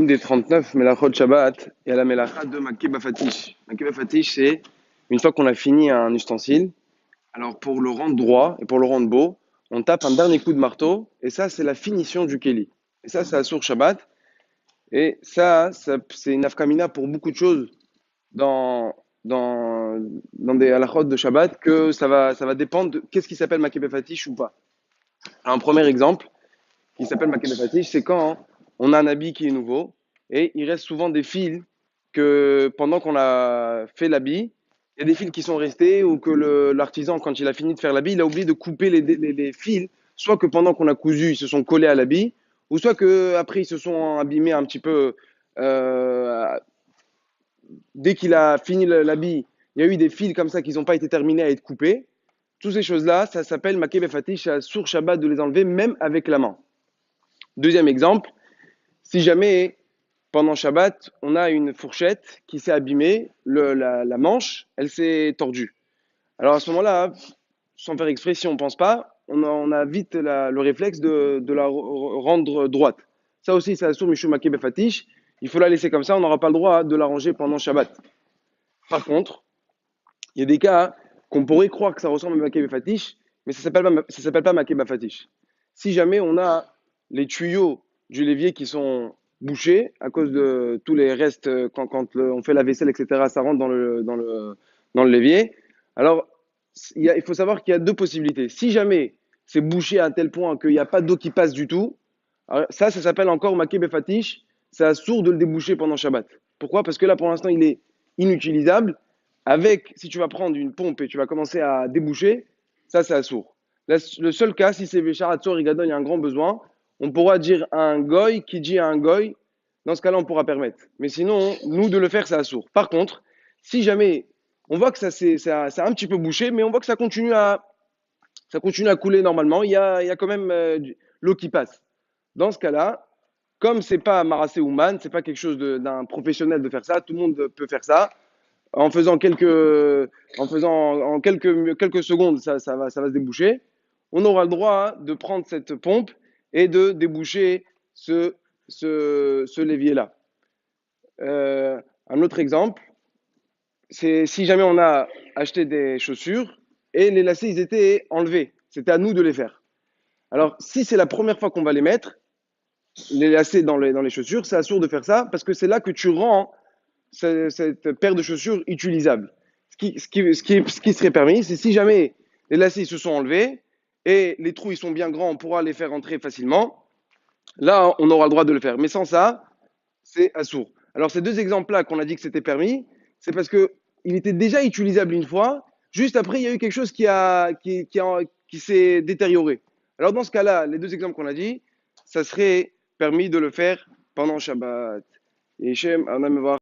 Une des 39 Melachot Shabbat, et à la Melacha de Makkeh Bafatish. Makkeh Bafatish, c'est une fois qu'on a fini un ustensile, alors pour le rendre droit et pour le rendre beau, on tape un dernier coup de marteau, et ça, c'est la finition du Keli. Et ça, c'est Asur Shabbat, et ça c'est une afkamina pour beaucoup de choses dans des halachot de Shabbat, que ça va dépendre de qu'est-ce qui s'appelle Makkeh Bafatish ou pas. Alors, un premier exemple, qui s'appelle Makkeh Bafatish, c'est quand on a un habit qui est nouveau et il reste souvent des fils que pendant qu'on a fait l'habit, il y a des fils qui sont restés ou que l'artisan, quand il a fini de faire l'habit, il a oublié de couper les fils, soit que pendant qu'on a cousu, ils se sont collés à l'habit, ou soit que après ils se sont abîmés un petit peu. euh, Dès qu'il a fini l'habit, il y a eu des fils comme ça qui n'ont pas été terminés à être coupés. Toutes ces choses-là, ça s'appelle Makkeh Bafatish, c'est sur Shabbat de les enlever même avec la main. Deuxième exemple, si jamais pendant Shabbat, on a une fourchette qui s'est abîmée, la manche, elle s'est tordue. Alors à ce moment-là, sans faire exprès, si on ne pense pas, on a vite le réflexe de la rendre droite. Ça aussi, c'est Asur Mishum Makkeh Befatish. Il faut la laisser comme ça, on n'aura pas le droit de la ranger pendant Shabbat. Par contre, il y a des cas qu'on pourrait croire que ça ressemble à Makkeh Befatish, mais ça ne s'appelle pas Makkeh Befatish. Si jamais on a les tuyaux du l'évier qui sont bouchés à cause de tous les restes, quand on fait la vaisselle, etc., ça rentre dans le l'évier. Alors, il faut savoir qu'il y a deux possibilités. Si jamais c'est bouché à tel point qu'il n'y a pas d'eau qui passe du tout, alors ça s'appelle encore Makkeh Befatish. C'est assourd de le déboucher pendant Shabbat. Pourquoi? Parce que là, pour l'instant, il est inutilisable. Si tu vas prendre une pompe et tu vas commencer à déboucher, ça, c'est assourd. Le seul cas, si c'est Véchar Hatzor Igadon, il y a un grand besoin, on pourra dire à un goy qui dit à un goy, dans ce cas-là, on pourra permettre. Mais sinon, nous, de le faire, c'est assourd. Par contre, si jamais on voit que c'est un petit peu bouché, mais on voit que ça continue à couler normalement, il y a quand même l'eau qui passe. Dans ce cas-là, comme c'est pas Marassé Ouman, c'est pas quelque chose d'un professionnel de faire ça, tout le monde peut faire ça. En quelques secondes, ça va se déboucher. On aura le droit de prendre cette pompe et de déboucher ce levier-là. Un autre exemple, c'est si jamais on a acheté des chaussures et les lacets, ils étaient enlevés. C'était à nous de les faire. Alors, si c'est la première fois qu'on va les mettre, les lacets dans les chaussures, c'est assuré de faire ça parce que c'est là que tu rends cette paire de chaussures utilisable. Ce qui serait permis, c'est si jamais les lacets ils se sont enlevés et les trous ils sont bien grands, on pourra les faire entrer facilement. Là, on aura le droit de le faire. Mais sans ça, c'est assourd. Alors, ces deux exemples-là qu'on a dit que c'était permis, c'est parce que il était déjà utilisable une fois. Juste après, il y a eu quelque chose qui s'est détérioré. Alors, dans ce cas-là, les deux exemples qu'on a dit, ça serait permis de le faire pendant Shabbat. Et Hachem, on va voir.